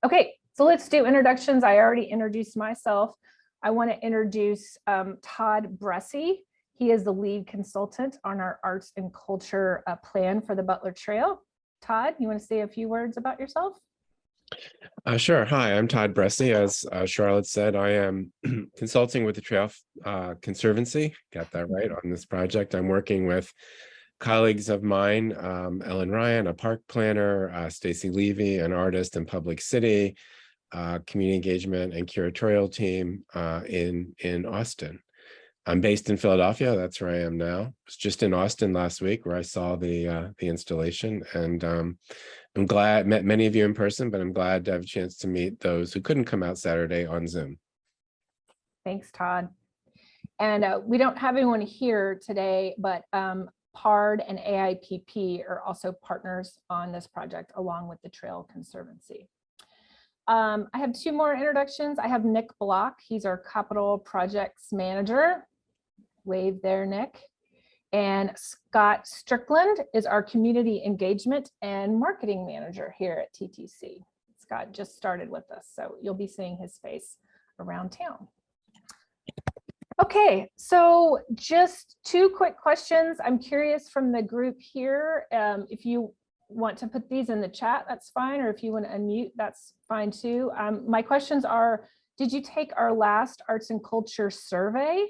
Okay, so let's do introductions. I already introduced myself. I want to introduce Todd Bressey. He is the lead consultant on our arts and culture plan for the Butler Trail. Todd, you want to say a few words about yourself? Sure. Hi, I'm Todd Bressey. As Charlotte said, I am consulting with the Trail Conservancy. Got that right on this project. I'm working with colleagues of mine, Ellen Ryan, a park planner, Stacy Levy, an artist in Public City, community engagement and curatorial team in Austin. I'm based in Philadelphia. That's where I am now. I was just in Austin last week where I saw the installation, and I'm glad, met many of you in person, but I'm glad to have a chance to meet those who couldn't come out Saturday on Zoom. Thanks, Todd. And we don't have anyone here today, but PARD and AIPP are also partners on this project along with the Trail Conservancy. I have two more introductions. I have Nick Block. He's our capital projects manager. Wave there, Nick. And Scott Strickland is our community engagement and marketing manager here at TTC. Scott just started with us, so you'll be seeing his face around town. Okay, so just two quick questions. I'm curious from the group here, if you want to put these in the chat, that's fine, or if you want to unmute, that's fine too. My questions are, did you take our last arts and culture survey?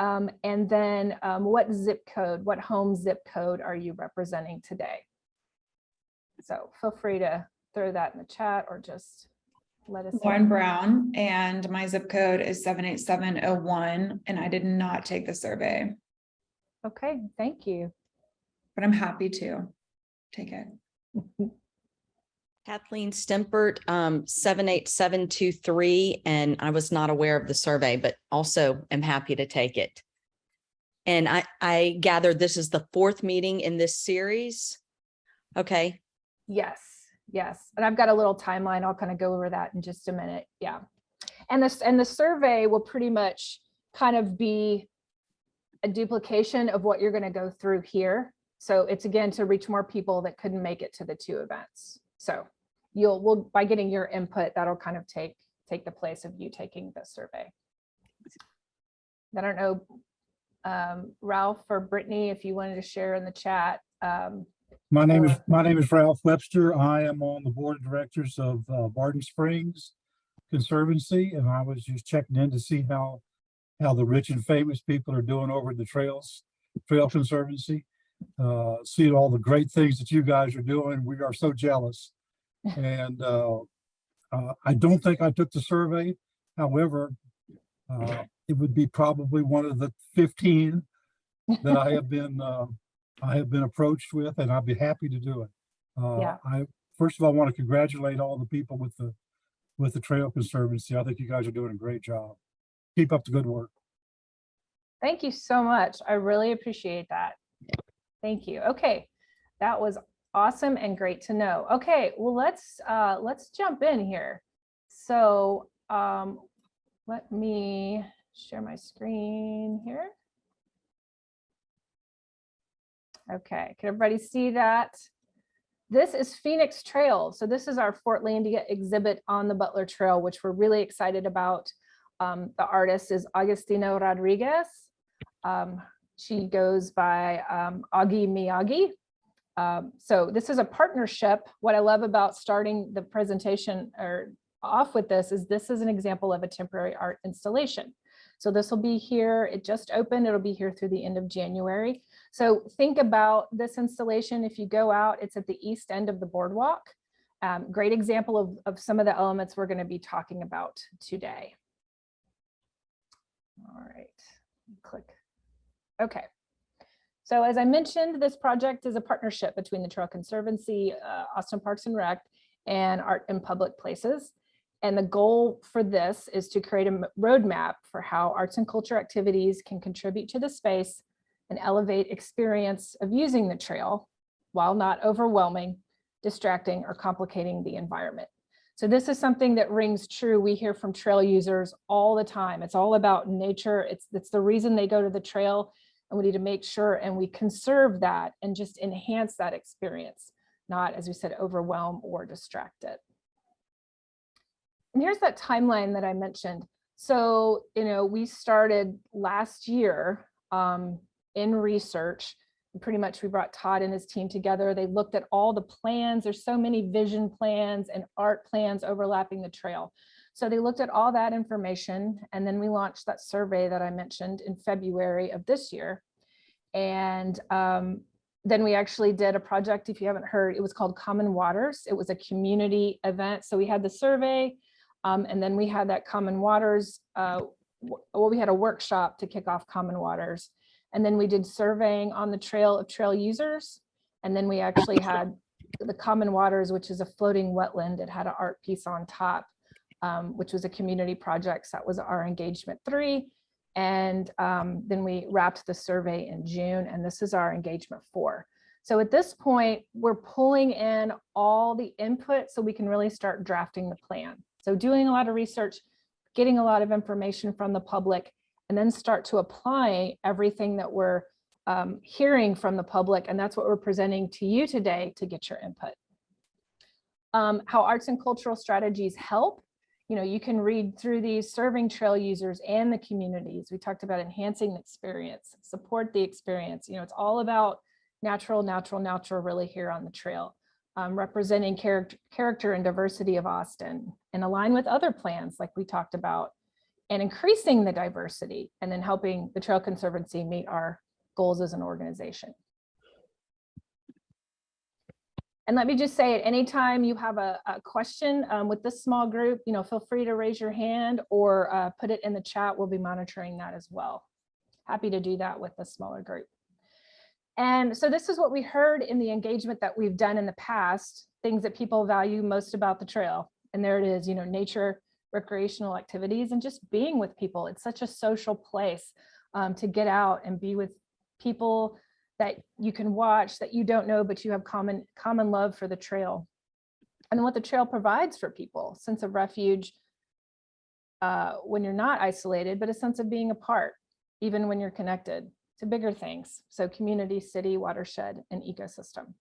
And then what zip code, what home zip code are you representing today? So feel free to throw that in the chat or just let us know. Lauren Brown, and my zip code is 78701, and I did not take the survey. Okay, thank you. But I'm happy to take it. Kathleen Stempert, 78723, and I was not aware of the survey, but also am happy to take it. And I gathered this is the fourth meeting in this series. Okay. Yes, yes. And I've got a little timeline. I'll kind of go over that in just a minute. Yeah. And the survey will pretty much kind of be a duplication of what you're going to go through here. So it's again to reach more people that couldn't make it to the two events. So by getting your input, that'll kind of take the place of you taking the survey. I don't know, Ralph or Brittany, if you wanted to share in the chat. My name is Ralph Webster. I am on the board of directors of Barton Springs Conservancy, and I was just checking in to see how the rich and famous people are doing over at the Trail Conservancy. See all the great things that you guys are doing. We are so jealous. And I don't think I took the survey. However, it would be probably one of the 15 that I have been approached with, and I'd be happy to do it. I first of all want to congratulate all the people with the Trail Conservancy. I think you guys are doing a great job. Keep up the good work. Thank you so much. I really appreciate that. Thank you. Okay, that was awesome and great to know. Okay, well, let's jump in here. So let me share my screen here. Okay, can everybody see that? This is Phoenix Trail. So this is our Fortlandia exhibit on the Butler Trail, which we're really excited about. The artist is Augustina Rodriguez. She goes by Augie Miyagi. So this is a partnership. What I love about starting the presentation or off with this is an example of a temporary art installation. So this will be here. It just opened. It'll be here through the end of January. So think about this installation. If you go out, it's at the east end of the boardwalk. Great example of some of the elements we're going to be talking about today. All right, click. Okay. So as I mentioned, this project is a partnership between the Trail Conservancy, Austin Parks and Rec, and Art in Public Places. And the goal for this is to create a roadmap for how arts and culture activities can contribute to the space and elevate experience of using the trail while not overwhelming, distracting, or complicating the environment. So this is something that rings true. We hear from trail users all the time. It's all about nature. It's the reason they go to the trail, and we need to make sure and we conserve that and just enhance that experience. not, as we said, overwhelm or distract it. And here's that timeline that I mentioned. So, we started last year in research. Pretty much we brought Todd and his team together. They looked at all the plans. There's so many vision plans and art plans overlapping the trail. So they looked at all that information, and then we launched that survey that I mentioned in February of this year. And then we actually did a project, if you haven't heard, it was called Common Waters. It was a community event. So we had the survey, and then we had that Common Waters, we had a workshop to kick off Common Waters. And then we did surveying on the trail of trail users. And then we actually had the Common Waters, which is a floating wetland. It had an art piece on top, which was a community project. So that was our engagement 3. And then we wrapped the survey in June, and this is our engagement 4. So at this point, we're pulling in all the input so we can really start drafting the plan. So doing a lot of research, getting a lot of information from the public, and then start to apply everything that we're hearing from the public. And that's what we're presenting to you today to get your input. How arts and cultural strategies help. You can read through these, serving trail users and the communities. We talked about enhancing the experience, support the experience. It's all about natural really here on the trail. Representing character and diversity of Austin, and align with other plans like we talked about, and increasing the diversity, and then helping the Trail Conservancy meet our goals as an organization. And let me just say, at any time you have a question with this small group, feel free to raise your hand or put it in the chat. We'll be monitoring that as well. Happy to do that with the smaller group. And so this is what we heard in the engagement that we've done in the past, things that people value most about the trail. And there it is, nature, recreational activities, and just being with people. It's such a social place to get out and be with people that you can watch, that you don't know, but you have common love for the trail. And what the trail provides for people, sense of refuge when you're not isolated, but a sense of being apart, even when you're connected to bigger things. So community, city, watershed, and ecosystem.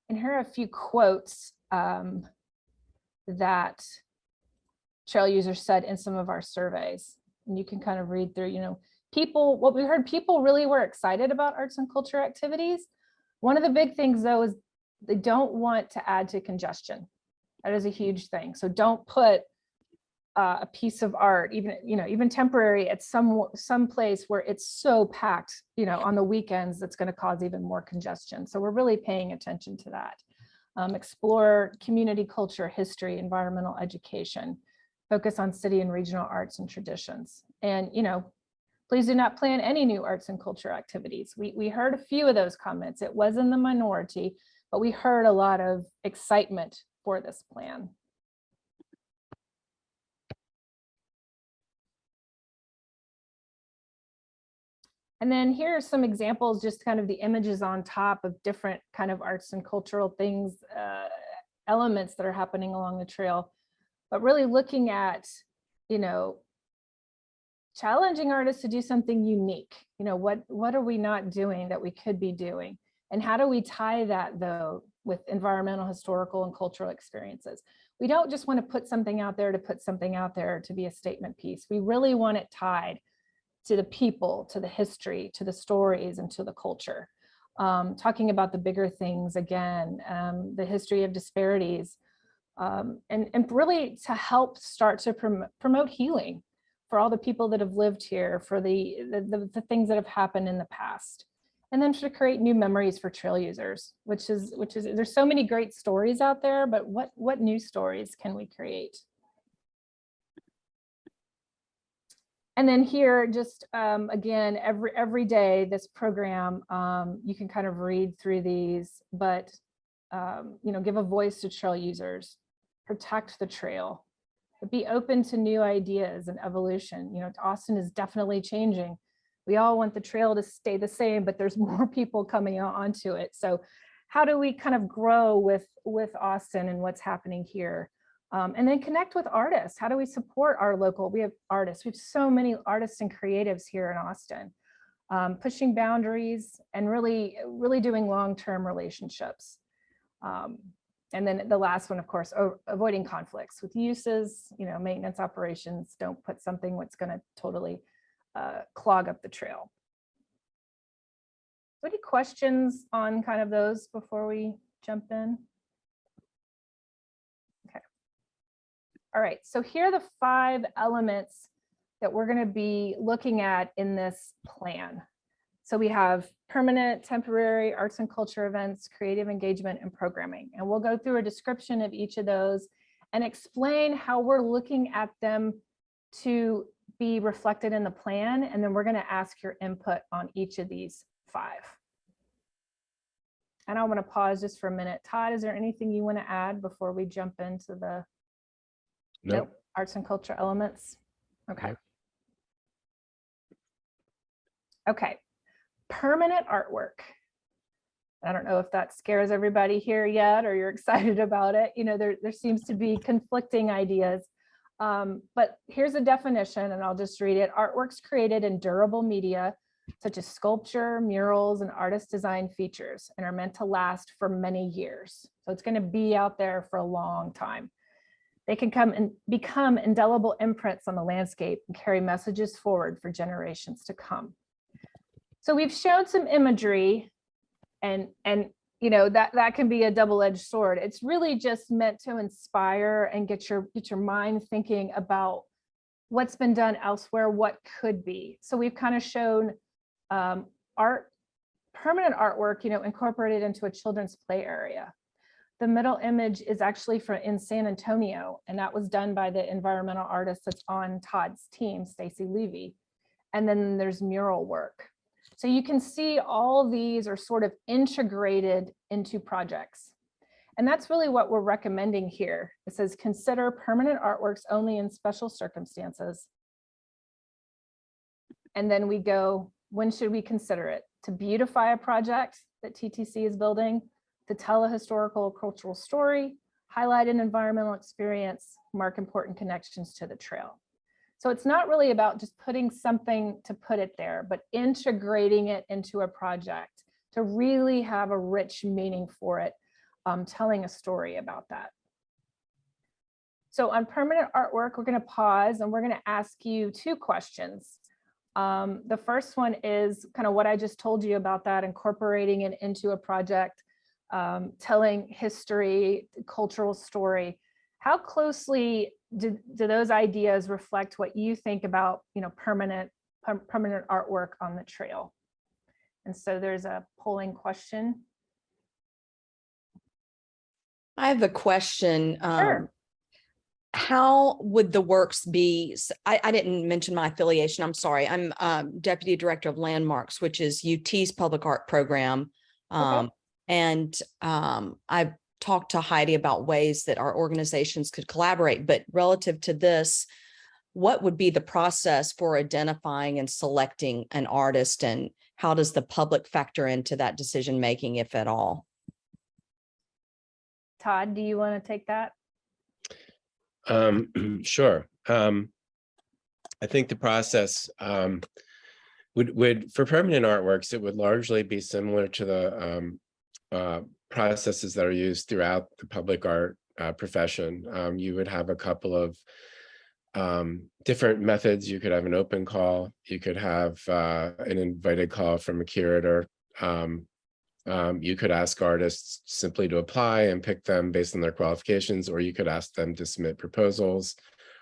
And here are a few quotes that trail users said in some of our surveys. And you can kind of read through, what we heard, people really were excited about arts and culture activities. One of the big things though is they don't want to add to congestion. That is a huge thing. So don't put a piece of art, even temporary, at some place where it's so packed, on the weekends, that's going to cause even more congestion. So we're really paying attention to that. Explore community culture, history, environmental education, focus on city and regional arts and traditions. And, please do not plan any new arts and culture activities. We heard a few of those comments. It was in the minority, but we heard a lot of excitement for this plan. And then here are some examples, just kind of the images on top of different kind of arts and cultural things, elements that are happening along the trail, but really looking at, challenging artists to do something unique. What are we not doing that we could be doing? And how do we tie that though with environmental, historical, and cultural experiences? We don't just want to put something out there to put something out there to be a statement piece. We really want it tied to the people, to the history, to the stories, and to the culture. Talking about the bigger things again, the history of disparities, and really to help start to promote healing for all the people that have lived here, for the things that have happened in the past. And then to create new memories for trail users, which is there's so many great stories out there, but what new stories can we create? And then here, just again, every day, this program, you can kind of read through these, but give a voice to trail users, protect the trail, but be open to new ideas and evolution. Austin is definitely changing. We all want the trail to stay the same, but there's more people coming onto it. So how do we kind of grow with Austin and what's happening here? And then connect with artists. How do we support our local? We have artists. We have so many artists and creatives here in Austin. pushing boundaries, and really doing long-term relationships. And then the last one, of course, avoiding conflicts with uses, maintenance operations. Don't put something what's going to totally clog up the trail. Any questions on kind of those before we jump in? Okay. All right, so here are the 5 elements that we're going to be looking at in this plan. So we have permanent, temporary, arts and culture events, creative engagement, and programming. And we'll go through a description of each of those and explain how we're looking at them to be reflected in the plan. And then we're going to ask your input on each of these 5. And I want to pause just for a minute. Todd, is there anything you want to add before we jump into the Nope. arts and culture elements? Okay. Nope. Okay. Permanent artwork. I don't know if that scares everybody here yet, or you're excited about it. There seems to be conflicting ideas. But here's a definition, and I'll just read it. Artworks created in durable media, such as sculpture, murals, and artist design features, and are meant to last for many years. So it's going to be out there for a long time. They can come and become indelible imprints on the landscape and carry messages forward for generations to come. So we've shown some imagery, and that can be a double-edged sword. It's really just meant to inspire and get your mind thinking about what's been done elsewhere, what could be. So we've kind of shown permanent artwork, incorporated into a children's play area. The middle image is actually in San Antonio, and that was done by the environmental artist that's on Todd's team, Stacy Levy. And then there's mural work. So you can see all these are sort of integrated into projects. And that's really what we're recommending here. It says, consider permanent artworks only in special circumstances. And then we go, when should we consider it? To beautify a project that TTC is building, to tell a historical or cultural story, highlight an environmental experience, mark important connections to the trail. So it's not really about just putting something to put it there, but integrating it into a project to really have a rich meaning for it, telling a story about that. So on permanent artwork, we're going to pause and we're going to ask you 2 questions. The first one is kind of what I just told you about that, incorporating it into a project, telling history, cultural story. How closely do those ideas reflect what you think about, permanent artwork on the trail? And so there's a polling question. I have a question. Sure. How would the works be? I didn't mention my affiliation. I'm sorry. I'm Deputy Director of Landmarks, which is UT's public art program. Okay. And I've talked to Heidi about ways that our organizations could collaborate, but relative to this, what would be the process for identifying and selecting an artist, and how does the public factor into that decision making, if at all? Todd, do you want to take that? Sure. I think the process would for permanent artworks, it would largely be similar to the processes that are used throughout the public art profession. You would have a couple of different methods. You could have an open call. You could have an invited call from a curator. You could ask artists simply to apply and pick them based on their qualifications, or you could ask them to submit proposals,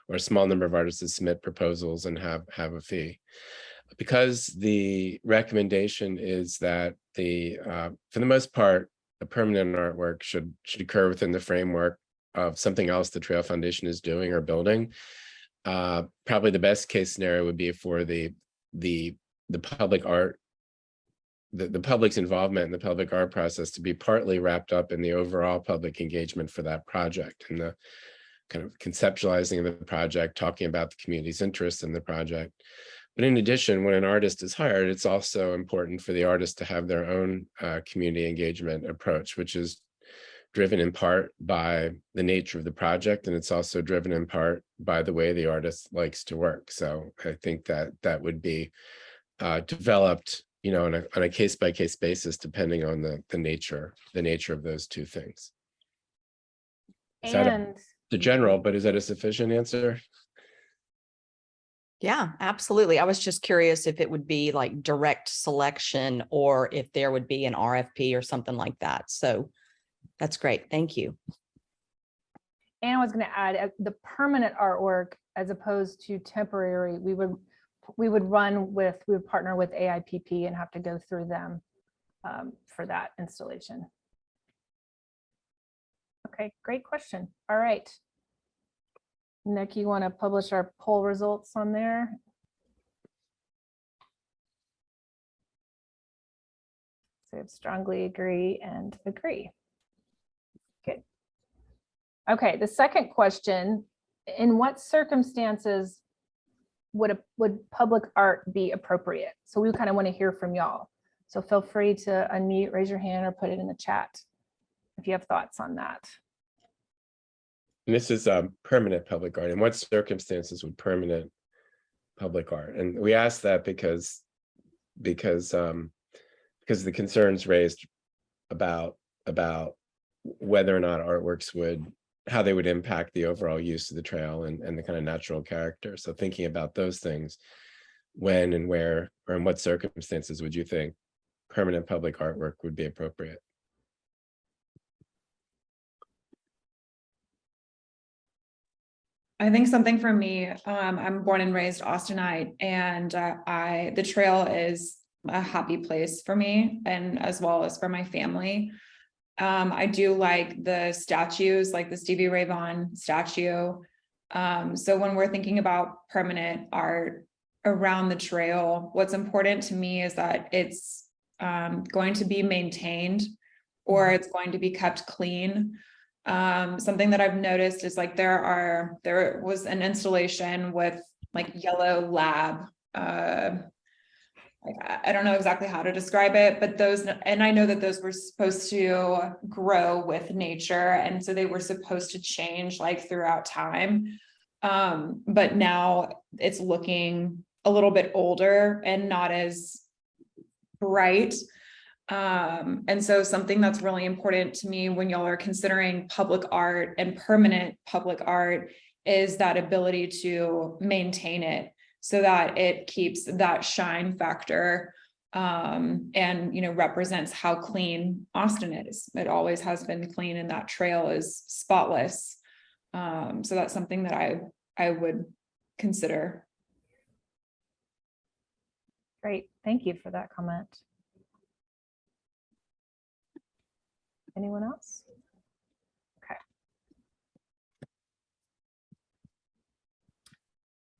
or a small number of artists to submit proposals and have a fee. Because the recommendation is that for the most part, a permanent artwork should occur within the framework of something else the Trail Foundation is doing or building. Probably the best case scenario would be for the public art, the public's involvement in the public art process to be partly wrapped up in the overall public engagement for that project, and the kind of conceptualizing of the project, talking about the community's interest in the project. But in addition, when an artist is hired, it's also important for the artist to have their own community engagement approach, which is driven in part by the nature of the project, and it's also driven in part by the way the artist likes to work. So I think that would be developed, on a case-by-case basis, depending on the nature of those two things. Is that And the general, but is that a sufficient answer? Yeah, absolutely. I was just curious if it would be like direct selection or if there would be an RFP or something like that. So that's great. Thank you. And I was going to add the permanent artwork as opposed to temporary. We would partner with AIPP and have to go through them for that installation. Okay, great question. All right. Nick, you want to publish our poll results on there? So we have strongly agree and agree. Good. Okay, the second question, in what circumstances would public art be appropriate? So we kind of want to hear from y'all. So feel free to unmute, raise your hand, or put it in the chat if you have thoughts on that. And this is permanent public art. In what circumstances would permanent public art? And we asked that because the concerns raised about whether or not artworks how they would impact the overall use of the trail and the kind of natural character. So thinking about those things, when and where or in what circumstances would you think permanent public artwork would be appropriate? I think something for me, I'm born and raised Austinite, and the trail is a happy place for me and as well as for my family. I do like the statues, like the Stevie Ray Vaughan statue. So when we're thinking about permanent art around the trail, what's important to me is that it's going to be maintained or it's going to be kept clean. Something that I've noticed is like there was an installation with like yellow lab. I don't know exactly how to describe it, but and I know that those were supposed to grow with nature. And so they were supposed to change like throughout time. But now it's looking a little bit older and not as bright. And so something that's really important to me when y'all are considering public art and permanent public art is that ability to maintain it so that it keeps that shine factor and represents how clean Austin is. It always has been clean and that trail is spotless. So that's something that I would consider. Great, thank you for that comment. Anyone else?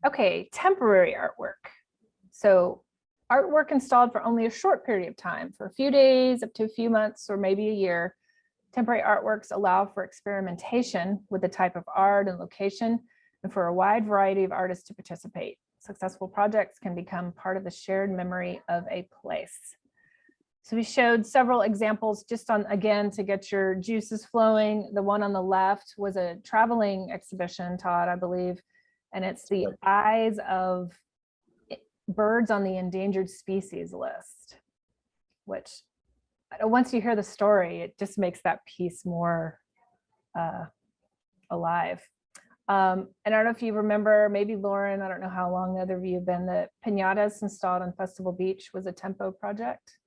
Okay, temporary artwork. So artwork installed for only a short period of time, for a few days, up to a few months, or maybe a year. Temporary artworks allow for experimentation with the type of art and location, and for a wide variety of artists to participate. Successful projects can become part of the shared memory of a place. So we showed several examples just on, again, to get your juices flowing. The one on the left was a traveling exhibition, Todd, I believe, and it's the eyes of birds on the endangered species list, which once you hear the story, it just makes that piece more alive. And I don't know if you remember, maybe Lauren, I don't know how long the other of you have been, the piñatas installed on Festival Beach was a tempo project.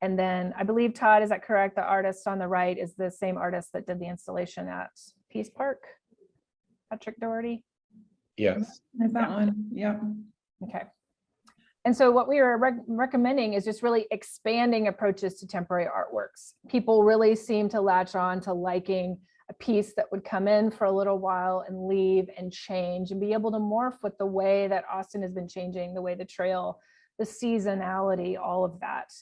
And then I believe, Todd, is that correct? The artist on the right is the same artist that did the installation at Peace Park, Patrick Doherty? Yes. Like that one, yeah. Okay. And so what we are recommending is just really expanding approaches to temporary artworks. People really seem to latch on to liking a piece that would come in for a little while and leave and change and be able to morph with the way that Austin has been changing, the way the trail, the seasonality, all of that.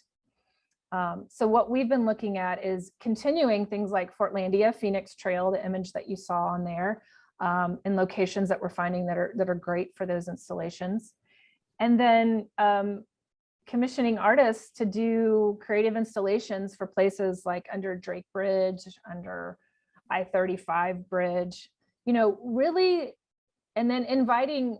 So what we've been looking at is continuing things like Fortlandia, Phoenix Trail, the image that you saw on there, in locations that we're finding that are great for those installations. And then commissioning artists to do creative installations for places like under Drake Bridge, under I-35 bridge, really, and then inviting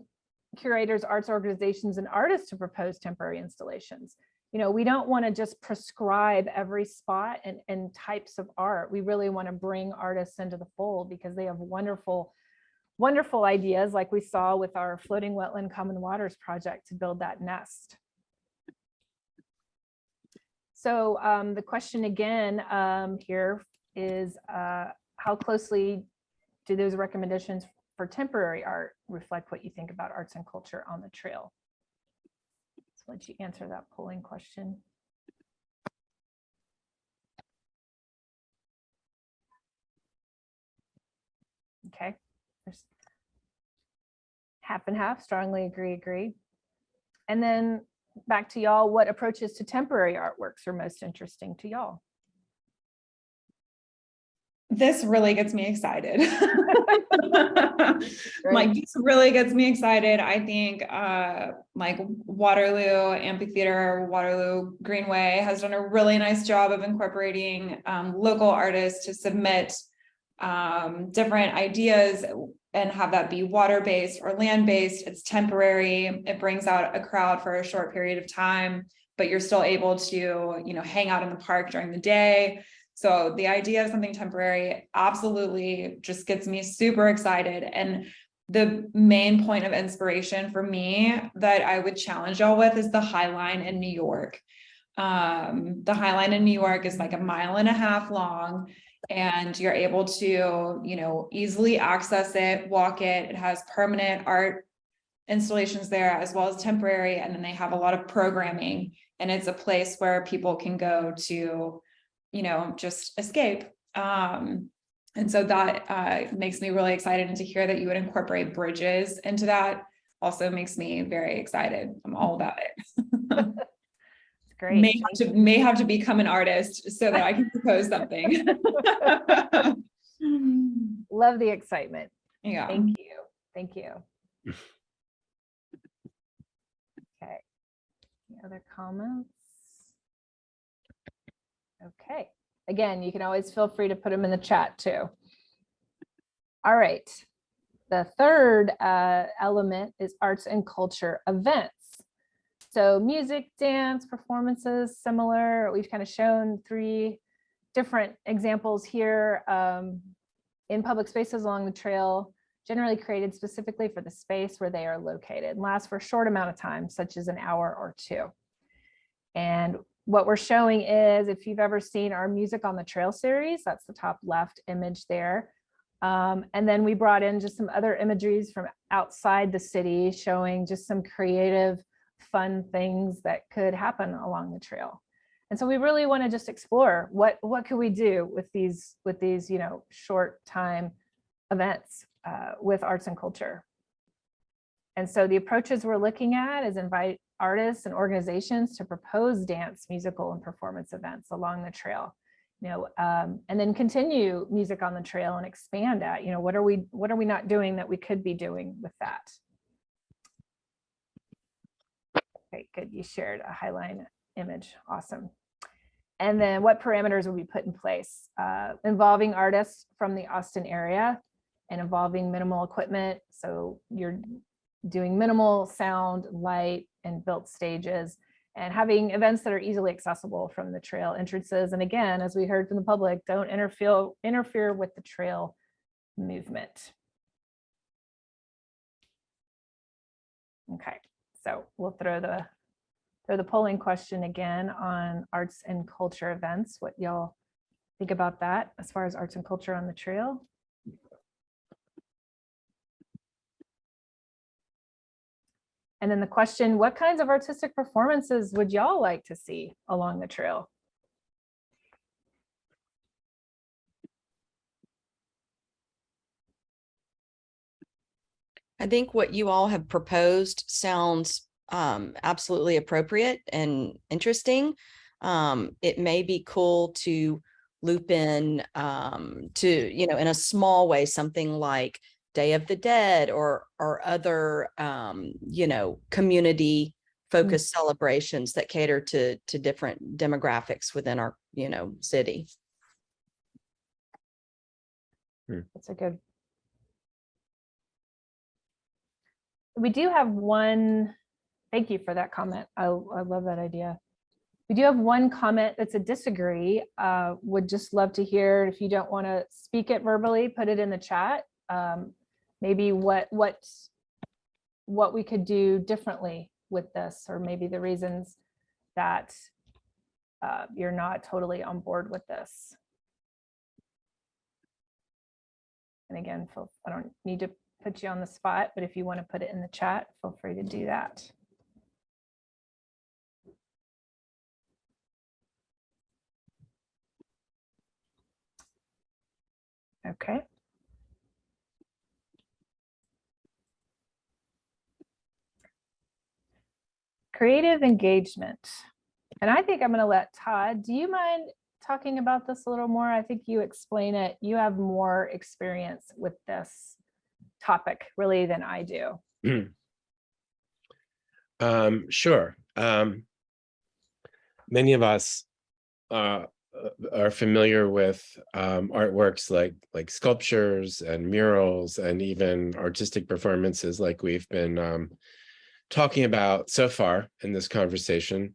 curators, arts organizations, and artists to propose temporary installations. You know, we don't want to just prescribe every spot and types of art. We really want to bring artists into the fold because they have wonderful, wonderful ideas, like we saw with our floating wetland common waters project to build that nest. So the question again here is how closely do those recommendations for temporary art reflect what you think about arts and culture on the trail? So let you answer that polling question. Okay, there's half and half, strongly agree. And then back to y'all, what approaches to temporary artworks are most interesting to y'all? This really gets me excited. Like, this really gets me excited. I think like Waterloo Amphitheater, Waterloo Greenway has done a really nice job of incorporating local artists to submit different ideas and have that be water-based or land-based. It's temporary. It brings out a crowd for a short period of time, but you're still able to, you know, hang out in the park during the day. So the idea of something temporary absolutely just gets me super excited. And the main point of inspiration for me that I would challenge y'all with is the High Line in New York. The High Line in New York is like 1.5 miles long, and you're able to, you know, easily access it, walk it. It has permanent art installations there as well as temporary. And then they have a lot of programming, and it's a place where people can go to, you know, just escape. And so that makes me really excited. And to hear that you would incorporate bridges into that also makes me very excited. I'm all about it. Great. May have to become an artist so that I can propose something. Love the excitement. Yeah. Thank you. Thank you. Okay. Any other comments? Okay. Again, you can always feel free to put them in the chat too. All right. The third element is arts and culture events. So music, dance, performances, similar. We've kind of shown 3 different examples here in public spaces along the trail, generally created specifically for the space where they are located and last for a short amount of time, such as an hour or 2. And what we're showing is, if you've ever seen our Music on the Trail series, that's the top left image there. And then we brought in just some other imageries from outside the city, showing just some creative, fun things that could happen along the trail. And so we really want to just explore what could we do with these, you know, short time events with arts and culture. And so the approaches we're looking at is invite artists and organizations to propose dance, musical, and performance events along the trail, you know, and then continue music on the trail and expand at, you know, what are we not doing that we could be doing with that? Okay, good. You shared a Highline image. Awesome. And then what parameters will be put in place? Involving artists from the Austin area and involving minimal equipment. So you're doing minimal sound, light, and built stages, and having events that are easily accessible from the trail entrances. And again, as we heard from the public, don't interfere with the trail movement. Okay, so we'll throw the polling question again on arts and culture events. What y'all think about that as far as arts and culture on the trail? And then the question, what kinds of artistic performances would y'all like to see along the trail? I think what you all have proposed sounds absolutely appropriate and interesting. It may be cool to loop in to, you know, in a small way, something like Day of the Dead or other, you know, community focused celebrations that cater to different demographics within our, you know, city. That's a good. We do have one, thank you for that comment. I love that idea. We do have one comment that's a disagree. Would just love to hear, if you don't want to speak it verbally, put it in the chat. Maybe what we could do differently with this, or maybe the reasons that you're not totally on board with this. And again, I don't need to put you on the spot, but if you want to put it in the chat, feel free to do that. Okay. Creative engagement. And I think I'm going to let Todd, do you mind talking about this a little more? I think you explain it. You have more experience with this topic really than I do. Sure. Many of us are familiar with artworks like sculptures and murals and even artistic performances like we've been talking about so far in this conversation.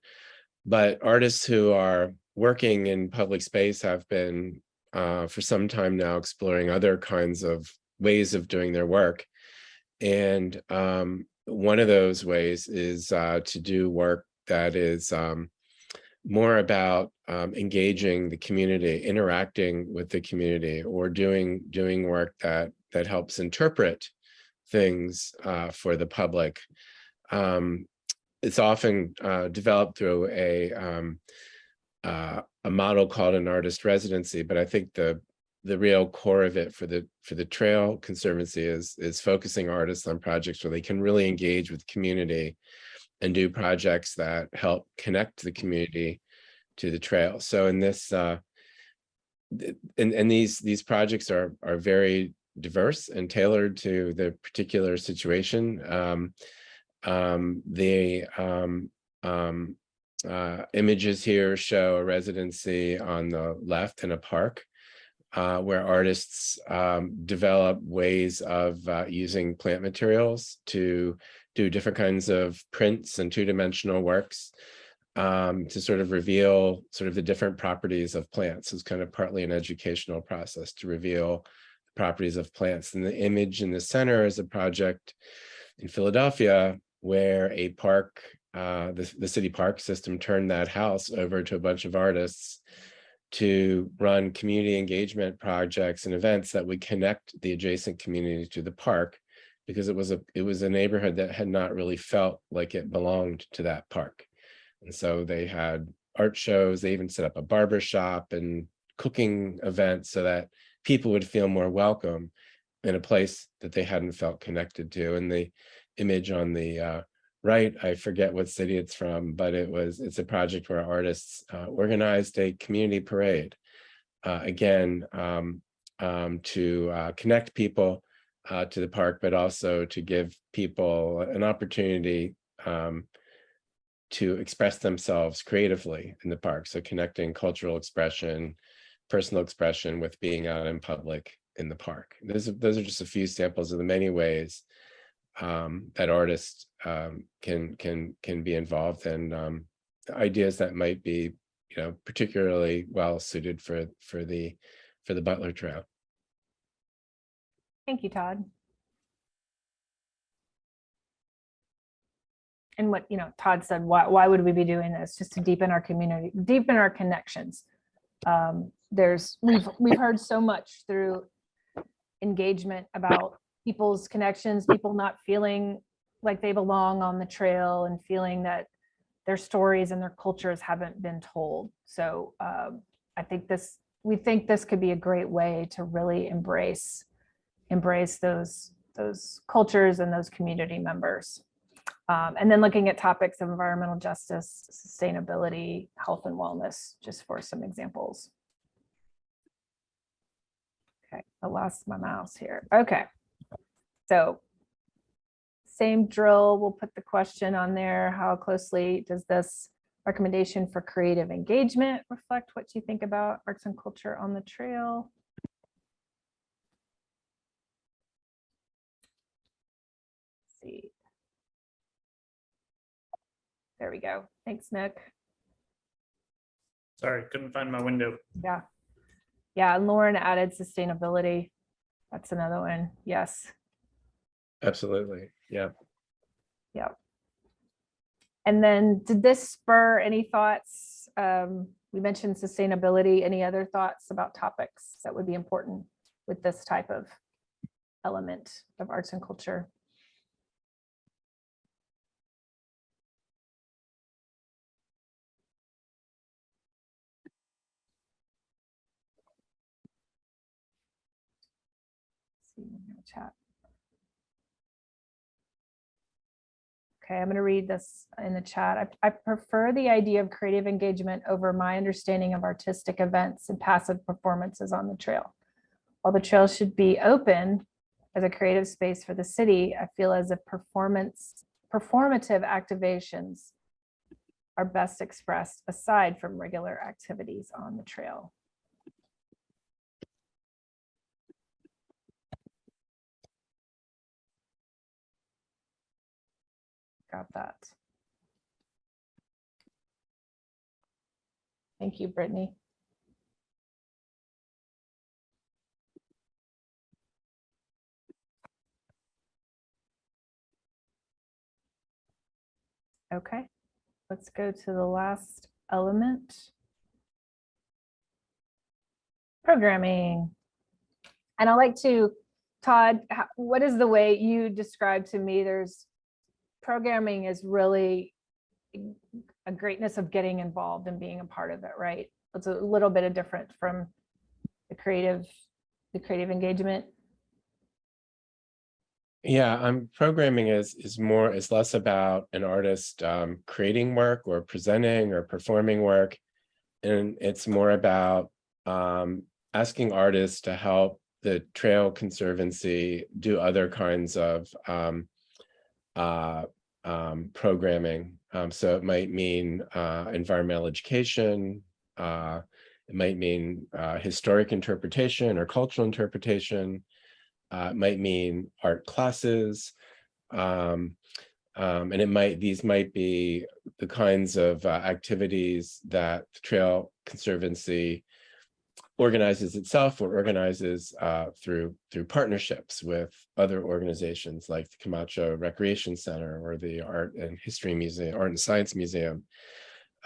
But artists who are working in public space have been for some time now exploring other kinds of ways of doing their work. And one of those ways is to do work that is more about engaging the community, interacting with the community, or doing work that helps interpret things for the public. It's often developed through a model called an artist residency, but I think the real core of it for the Trail Conservancy is focusing artists on projects where they can really engage with the community and do projects that help connect the community to the trail. So in this and these projects are very diverse and tailored to the particular situation. The images here show a residency on the left in a park where artists develop ways of using plant materials to do different kinds of prints and two-dimensional works to sort of reveal sort of the different properties of plants. It's kind of partly an educational process to reveal the properties of plants. And the image in the center is a project in Philadelphia where a park, the city park system turned that house over to a bunch of artists to run community engagement projects and events that would connect the adjacent community to the park, because it was a neighborhood that had not really felt like it belonged to that park. And so they had art shows, they even set up a barber shop and cooking events so that people would feel more welcome in a place that they hadn't felt connected to. And the image on the right, I forget what city it's from, but it's a project where artists organized a community parade, again, to connect people to the park, but also to give people an opportunity to express themselves creatively in the park. So connecting cultural expression, personal expression with being out in public in the park. Those are just a few samples of the many ways that artists can be involved in ideas that might be, particularly well suited for the Butler Trail. Thank you, Todd. And what, Todd said, why would we be doing this? Just to deepen our community, deepen our connections. We've heard so much through engagement about people's connections, people not feeling like they belong on the trail and feeling that their stories and their cultures haven't been told. So we think this could be a great way to really embrace those cultures and those community members. And then looking at topics of environmental justice, sustainability, health and wellness, just for some examples. Okay, I lost my mouse here. Okay, so same drill, we'll put the question on there. How closely does this recommendation for creative engagement reflect what you think about arts and culture on the trail? Let's see. There we go. Thanks, Nick. Sorry, couldn't find my window. Yeah. Yeah, and Lauren added sustainability. That's another one. Yes. Absolutely. Yeah. Yeah. And then did this spur any thoughts? We mentioned sustainability. Any other thoughts about topics that would be important with this type of element of arts and culture? See in the chat. Okay, I'm going to read this in the chat. I prefer the idea of creative engagement over my understanding of artistic events and passive performances on the trail. While the trail should be open as a creative space for the city, I feel as if performative activations are best expressed aside from regular activities on the trail. Got that. Thank you, Brittany. Okay, let's go to the last element. Programming. And I like to, Todd, what is the way you describe to me? There's programming is really a greatness of getting involved and being a part of it, right? It's a little bit of different from the creative engagement. Yeah, programming is less about an artist creating work or presenting or performing work, and it's more about asking artists to help the Trail Conservancy do other kinds of programming. So it might mean environmental education, it might mean historic interpretation or cultural interpretation. It might mean art classes, and these might be the kinds of activities that the Trail Conservancy organizes itself or organizes through partnerships with other organizations like the Camacho Recreation Center or the Art and Science Museum.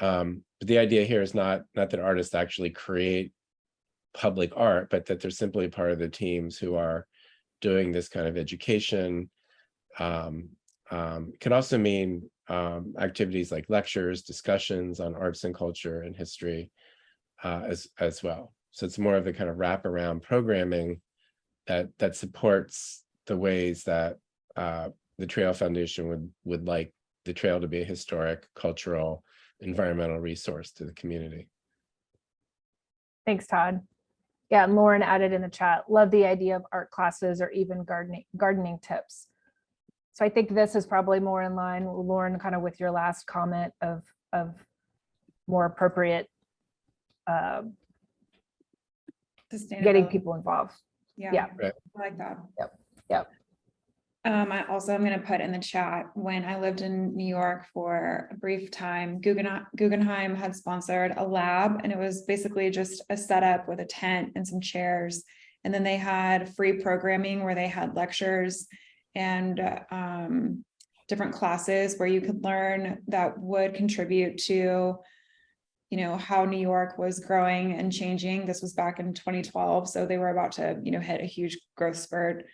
But the idea here is not that artists actually create public art, but that they're simply part of the teams who are doing this kind of education. It can also mean activities like lectures, discussions on arts and culture and history as well. So it's more of the kind of wraparound programming that supports the ways that the Trail Foundation would like the trail to be a historic, cultural, environmental resource to the community. Thanks, Todd. Yeah, and Lauren added in the chat, love the idea of art classes or even gardening tips. So I think this is probably more in line, Lauren, kind of with your last comment of more appropriate getting people involved. Yeah. Right. I like that. Yep. I'm going to put in the chat, when I lived in New York for a brief time, Guggenheim had sponsored a lab, and it was basically just a setup with a tent and some chairs. And then they had free programming where they had lectures and different classes where you could learn that would contribute to, how New York was growing and changing. This was back in 2012. So they were about to, hit a huge growth spurt.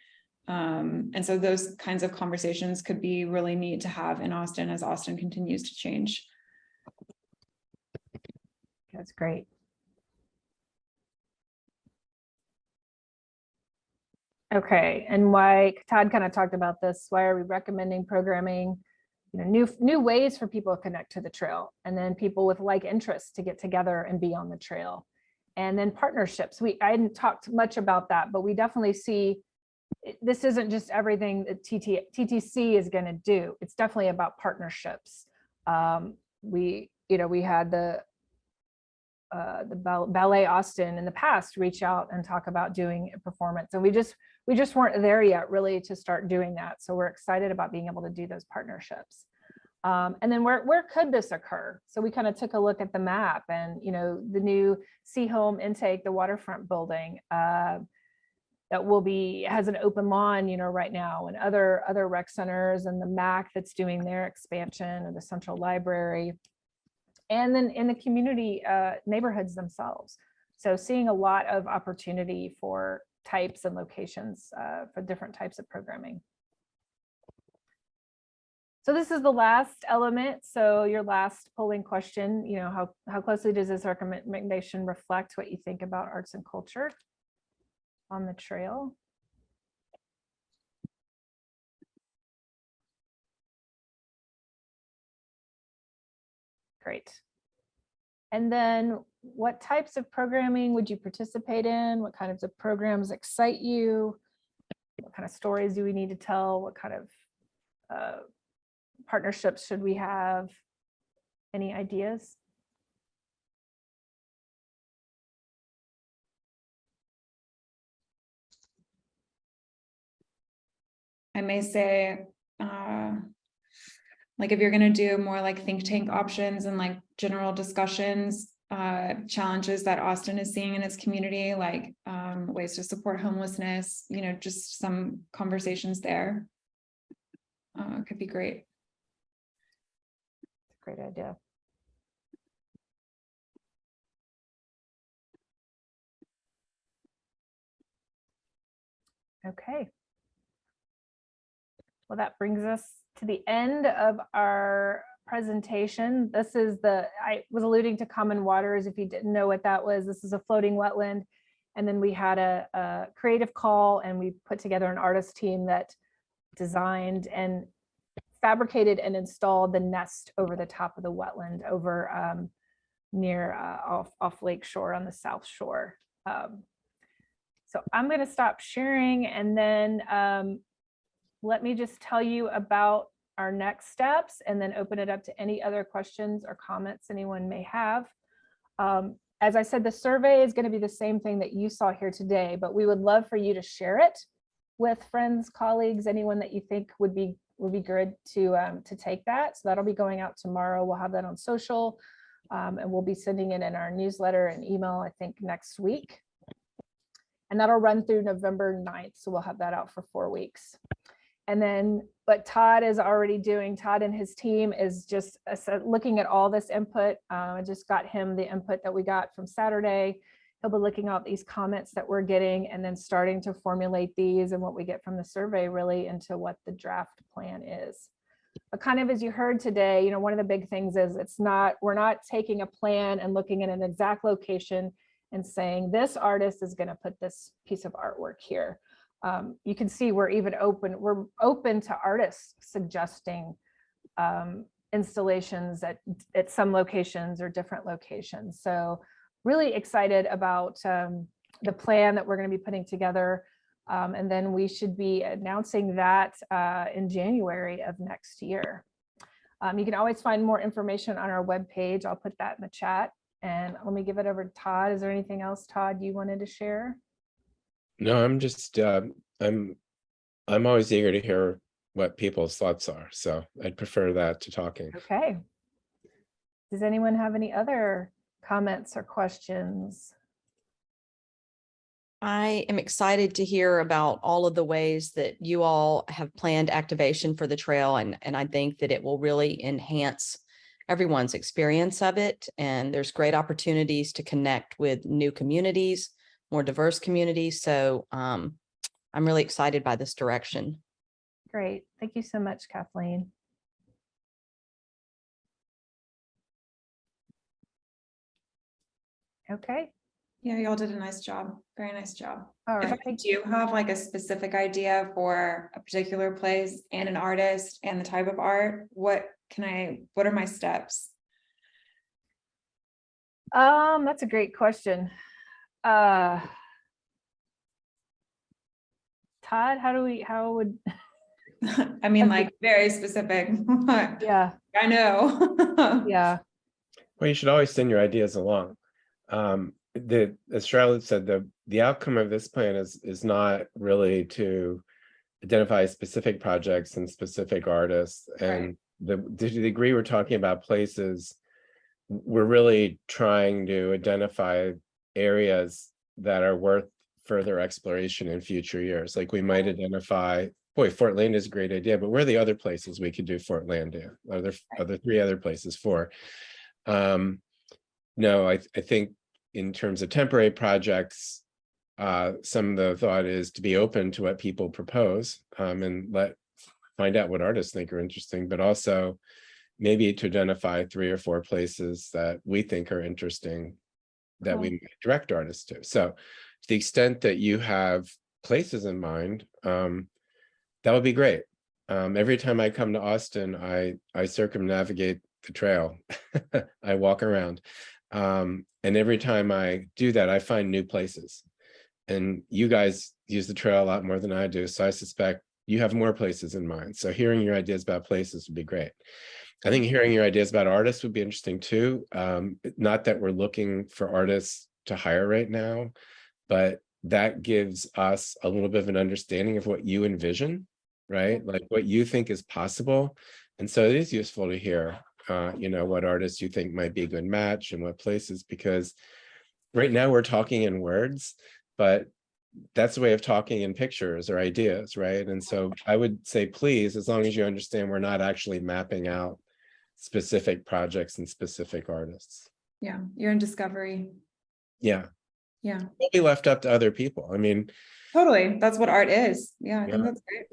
And so those kinds of conversations could be really neat to have in Austin as Austin continues to change. That's great. Okay, and why Todd kind of talked about this, why are we recommending programming, new ways for people to connect to the trail, and then people with like interests to get together and be on the trail, and then partnerships. I hadn't talked much about that, but we definitely see this isn't just everything that TTC is going to do. It's definitely about partnerships. We had the Ballet Austin in the past reach out and talk about doing a performance, and we just weren't there yet really to start doing that. So we're excited about being able to do those partnerships. And then where could this occur? So we kind of took a look at the map and, the new Sea Home intake, the waterfront building that has an open lawn, right now, and other rec centers, and the MAC that's doing their expansion, or the Central Library, and then in the community neighborhoods themselves. So seeing a lot of opportunity for types and locations for different types of programming. So this is the last element. So your last polling question, how closely does this recommendation reflect what you think about arts and culture on the trail? Great. And then what types of programming would you participate in? What kinds of programs excite you? What kind of stories do we need to tell? What kind of partnerships should we have? Any ideas? I may say, like if you're going to do more like think tank options and like general discussions, challenges that Austin is seeing in its community, like ways to support homelessness, just some conversations there could be great. Great idea. Okay. Well, that brings us to the end of our presentation. This is I was alluding to common waters. If you didn't know what that was, this is a floating wetland. And then we had a creative call, and we put together an artist team that designed and fabricated and installed the nest over the top of the wetland over near off Lake Shore on the South Shore. So I'm going to stop sharing, and then let me just tell you about our next steps, and then open it up to any other questions or comments anyone may have. As I said, the survey is going to be the same thing that you saw here today, but we would love for you to share it with friends, colleagues, anyone that you think would be good to take that. So that'll be going out tomorrow. We'll have that on social, and we'll be sending it in our newsletter and email, I think, next week. And that'll run through November 9th. So we'll have that out for 4 weeks. And then what Todd is already doing, Todd and his team, is just looking at all this input. I just got him the input that we got from Saturday. He'll be looking at these comments that we're getting, and then starting to formulate these and what we get from the survey really into what the draft plan is. But kind of as you heard today, one of the big things is we're not taking a plan and looking at an exact location and saying this artist is going to put this piece of artwork here. You can see we're open to artists suggesting installations at some locations or different locations. So really excited about the plan that we're going to be putting together. And then we should be announcing that in January of next year. You can always find more information on our webpage. I'll put that in the chat. And let me give it over to Todd. Is there anything else, Todd, you wanted to share? No, I'm just I'm always eager to hear what people's thoughts are. So I'd prefer that to talking. Okay. Does anyone have any other comments or questions? I am excited to hear about all of the ways that you all have planned activation for the trail. And I think that it will really enhance everyone's experience of it. And there's great opportunities to connect with new communities, more diverse communities. So I'm really excited by this direction. Great. Thank you so much, Kathleen. Okay. Yeah, y'all did a nice job. Very nice job. All right. If I do have like a specific idea for a particular place and an artist and the type of art, what are my steps? That's a great question. Todd, how would I mean, like very specific. yeah, I know. yeah. Well, you should always send your ideas along. As Charlotte said, the outcome of this plan is not really to identify specific projects and specific artists, and to the degree we're talking about places, we're really trying to identify areas that are worth further exploration in future years. Like we might identify, boy, Fortlandia is a great idea, but where are the other places we could do Fortlandia? Are there 3 other places? 4? No, I think in terms of temporary projects, some of the thought is to be open to what people propose, and find out what artists think are interesting, but also maybe to identify 3 or 4 places that we think are interesting that we might direct artists to. So to the extent that you have places in mind, that would be great. Every time I come to Austin, I circumnavigate the trail. I walk around. And every time I do that, I find new places. And you guys use the trail a lot more than I do. So I suspect you have more places in mind. So hearing your ideas about places would be great. I think hearing your ideas about artists would be interesting too. Not that we're looking for artists to hire right now, but that gives us a little bit of an understanding of what you envision, right? Like what you think is possible. And so it is useful to hear, what artists you think might be a good match and what places, because right now we're talking in words, but that's a way of talking in pictures or ideas, right? And so I would say, please, as long as you understand we're not actually mapping out specific projects and specific artists. Yeah, you're in discovery. Yeah. Yeah, It'll be left up to other people. I mean, totally. That's what art is. Yeah, I think Yeah. that's great.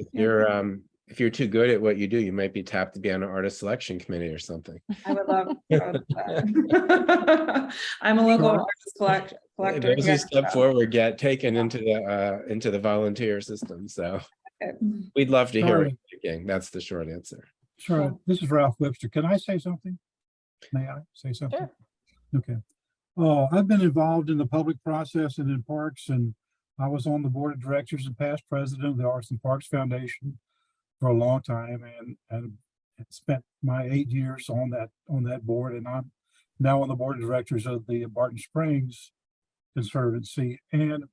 if you're too good at what you do, you might be tapped to be on an artist selection committee or something. I would love that. I'm a local artist collector. Those here. who step forward get taken into the volunteer system. So we'd love to hear what you're thinking. That's the short answer. Sure. This is Ralph Webster. Can I say something? May I say something? Sure. Okay. I've been involved in the public process and in parks, and I was on the board of directors and past president of the Arts and Parks Foundation for a long time, and spent my 8 years on that board, and I'm now on the board of directors of the Barton Springs Conservancy, and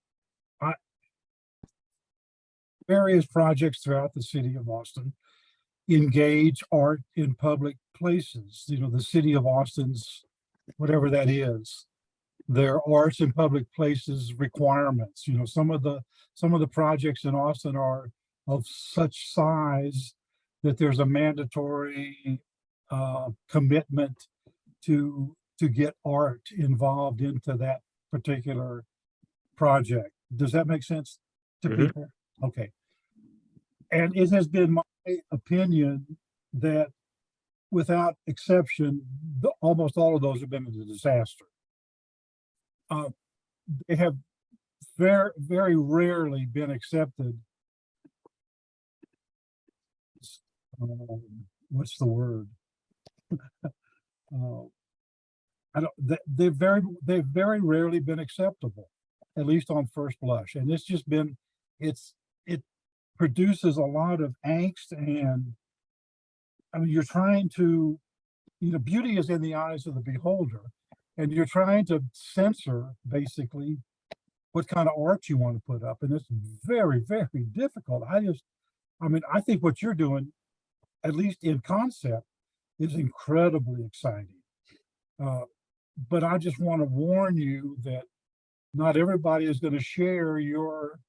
various projects throughout the city of Austin engage art in public places. The city of Austin's, whatever that is, their arts in public places requirements. Some of the projects in Austin are of such size that there's a mandatory commitment to get art involved into that particular project. Does that make sense to people? Okay. And it has been my opinion that without exception, almost all of those have been a disaster. They have very, very rarely been accepted. What's the word? I don't. They've very rarely been acceptable, at least on first blush. And it's just been, it produces a lot of angst, and I mean, you're trying to, beauty is in the eyes of the beholder, and you're trying to censor basically what kind of art you want to put up. And it's very, very difficult. I think what you're doing, at least in concept, is incredibly exciting. But I just want to warn you that not everybody is going to share your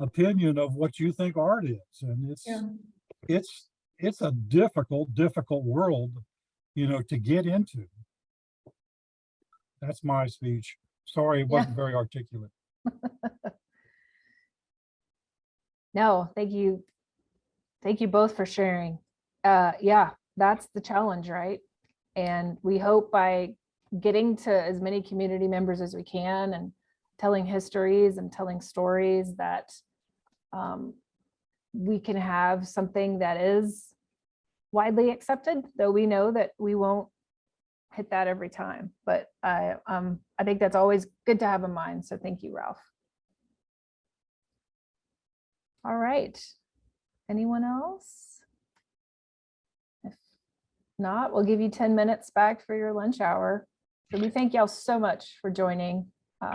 opinion of what you think art is. And it's a difficult world, to get into. That's my speech. Sorry, it wasn't very articulate. No, thank you. Thank you both for sharing. Yeah, that's the challenge, right? And we hope by getting to as many community members as we can and telling histories and telling stories that we can have something that is widely accepted, though we know that we won't hit that every time. But I think that's always good to have in mind. So thank you, Ralph. All right. Anyone else? If not, we'll give you 10 minutes back for your lunch hour. So we thank y'all so much for joining.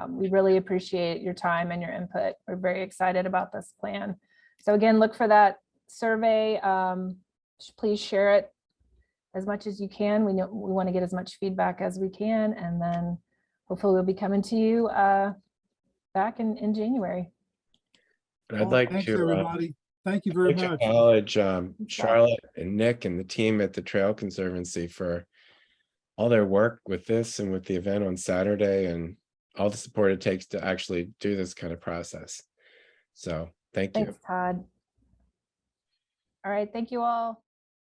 We really appreciate your time and your input. We're very excited about this plan. So again, look for that survey. Please share it as much as you can. We know we want to get as much feedback as we can, and then hopefully we'll be coming to you back in January. And I'd Well, like thanks, to everybody. Thank you very like to much. acknowledge Charlotte and Nick and the team at the Trail Conservancy for all their work with this and with the event on Saturday and all the support it takes to actually do this kind of process. So thank you. Thanks, Todd. All right, thank you all.